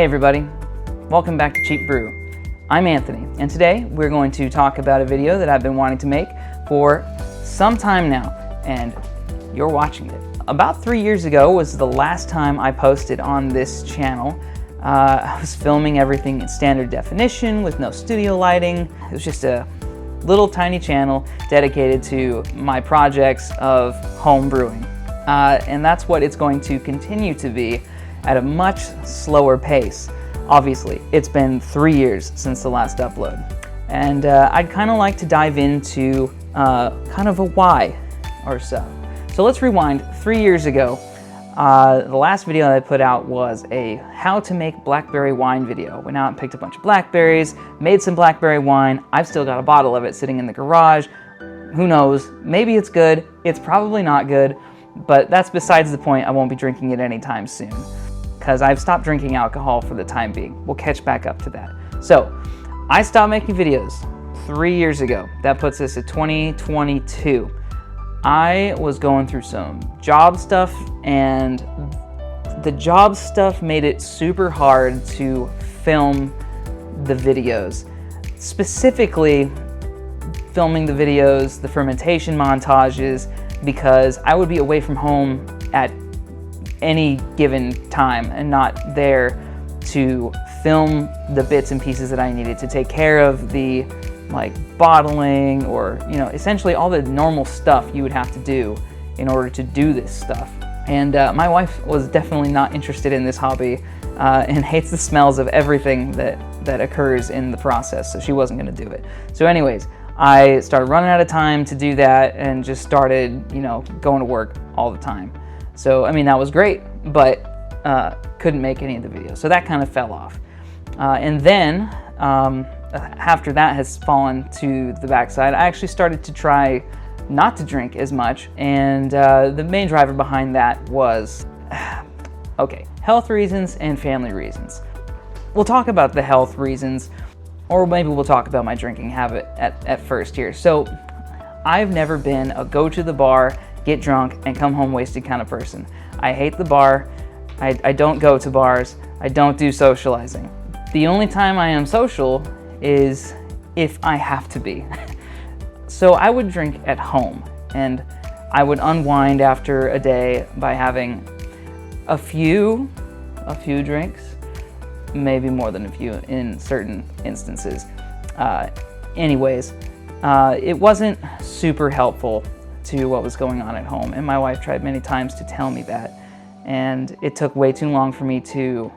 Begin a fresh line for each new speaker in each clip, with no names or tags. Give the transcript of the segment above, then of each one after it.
everybody, welcome back to Cheap Brew. I'm Anthony, and today we're going to talk about a video that I've been wanting to make for some time now, and you're watching it. About 3 years ago was the last time I posted on this channel. I was filming everything in standard definition with no studio lighting. It was just a little tiny channel dedicated to my projects of home brewing. And that's what it's going to continue to be at a much slower pace. Obviously, it's been 3 years since the last upload. And I'd kind of like to dive into kind of a why or so. So let's rewind 3 years ago. The last video that I put out was a how to make blackberry wine video. Went out and picked a bunch of blackberries, made some blackberry wine. I've still got a bottle of it sitting in the garage. Who knows? Maybe it's good. It's probably not good, but that's besides the point. I won't be drinking it anytime soon because I've stopped drinking alcohol for the time being. We'll catch back up to that. So I stopped making videos 3 years ago. That puts us at 2022. I was going through some job stuff, and the job stuff made it super hard to film the videos. Specifically, filming the videos, the fermentation montages, because I would be away from home at any given time and not there to film the bits and pieces that I needed to take care of the bottling or, essentially all the normal stuff you would have to do in order to do this stuff. And my wife was definitely not interested in this hobby and hates the smells of everything that occurs in the process, so she wasn't going to do it. So anyways, I started running out of time to do that and just started, going to work all the time. So, I mean, that was great, but couldn't make any of the videos. So that kind of fell off. And then, after that has fallen to the backside, I actually started to try not to drink as much. And the main driver behind that was, health reasons and family reasons. We'll talk about the health reasons, or maybe we'll talk about my drinking habit at first here. So I've never been a go to the bar, get drunk, and come home wasted kind of person. I hate the bar. I don't go to bars. I don't do socializing. The only time I am social is if I have to be. So I would drink at home, and I would unwind after a day by having a few drinks, maybe more than a few in certain instances. Anyways, it wasn't super helpful to what was going on at home, and my wife tried many times to tell me that, and it took way too long for me to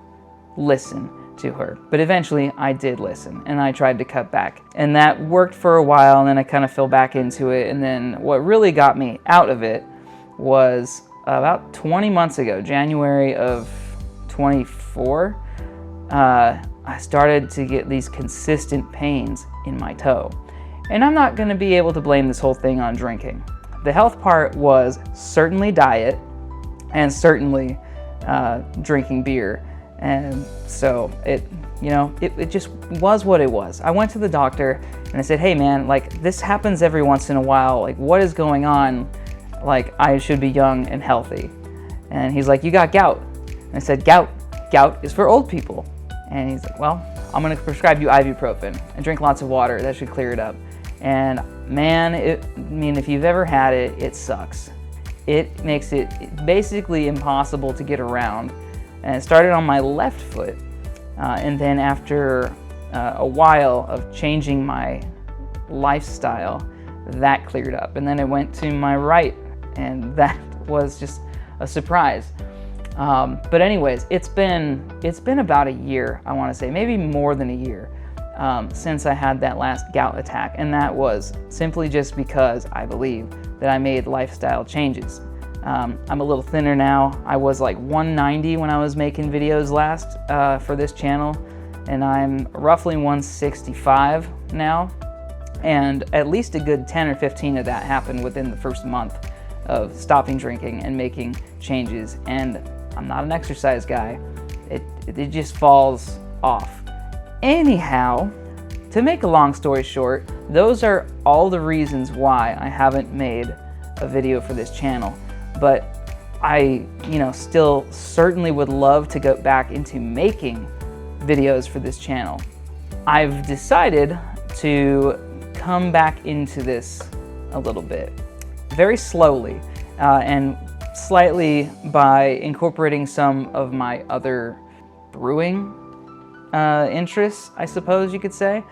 listen to her. But eventually I did listen, and I tried to cut back, and that worked for a while, and then I kind of fell back into it. And then what really got me out of it was about 20 months ago, January of 24, I started to get these consistent pains in my toe. And I'm not going to be able to blame this whole thing on drinking. The health part was certainly diet and certainly drinking beer. And so it just was what it was. I went to the doctor and I said, hey man, this happens every once in a while. What is going on? I should be young and healthy. And he's like, you got gout. And I said, gout is for old people. And he's like, well, I'm going to prescribe you ibuprofen and drink lots of water. That should clear it up. And man, if you've ever had it, it sucks. It makes it basically impossible to get around. And it started on my left foot. And then after a while of changing my lifestyle, that cleared up. And then it went to my right, and that was just a surprise. But anyways, it's been about a year, I want to say, maybe more than a year, since I had that last gout attack. And that was simply just because I believe that I made lifestyle changes. I'm a little thinner now. I was 190 when I was making videos last for this channel, and I'm roughly 165 now. And at least a good 10 or 15 of that happened within the first month of stopping drinking and making changes. And I'm not an exercise guy. It just falls off. Anyhow, to make a long story short, those are all the reasons why I haven't made a video for this channel. But I, still certainly would love to go back into making videos for this channel. I've decided to come back into this a little bit, very slowly, and slightly by incorporating some of my other brewing interests, I suppose you could say.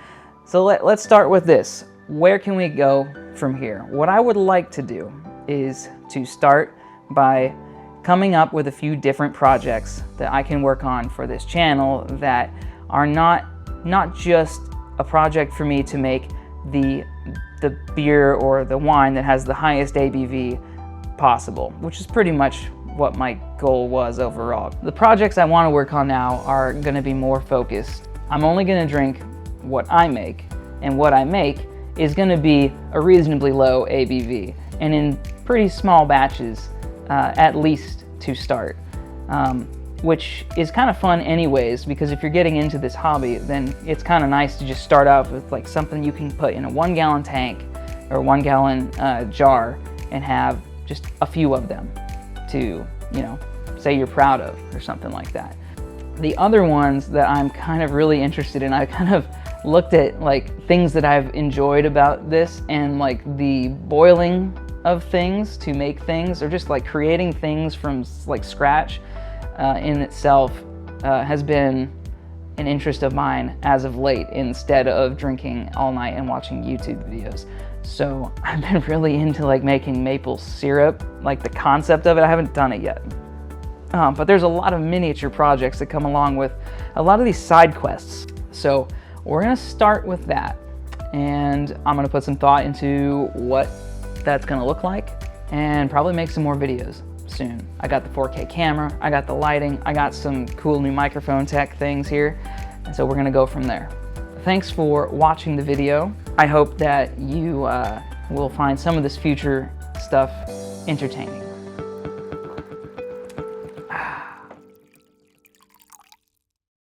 So let's start with this. Where can we go from here? What I would like to do is to start by coming up with a few different projects that I can work on for this channel that are not just a project for me to make the beer or the wine that has the highest ABV possible, which is pretty much what my goal was overall. The projects I want to work on now are going to be more focused. I'm only going to drink what I make, and what I make is going to be a reasonably low ABV and in pretty small batches, at least to start, which is kind of fun anyways, because if you're getting into this hobby, then it's kind of nice to just start out with like something you can put in a 1 gallon tank or 1 gallon jar and have just a few of them to, you know, say you're proud of or something like that. The other ones that I'm kind of really interested in, I kind of looked at like things that I've enjoyed about this, and like the boiling of things to make things, or just like creating things from like scratch in itself has been an interest of mine as of late, instead of drinking all night and watching YouTube videos. So I've been really into like making maple syrup, like the concept of it. I haven't done it yet. But there's a lot of miniature projects that come along with a lot of these side quests. So we're gonna start with that, and I'm gonna put some thought into what that's gonna look like, and probably make some more videos soon. I got the 4K camera, I got the lighting, I got some cool new microphone tech things here, and so we're gonna go from there. Thanks for watching the video. I hope that you will find some of this future stuff entertaining.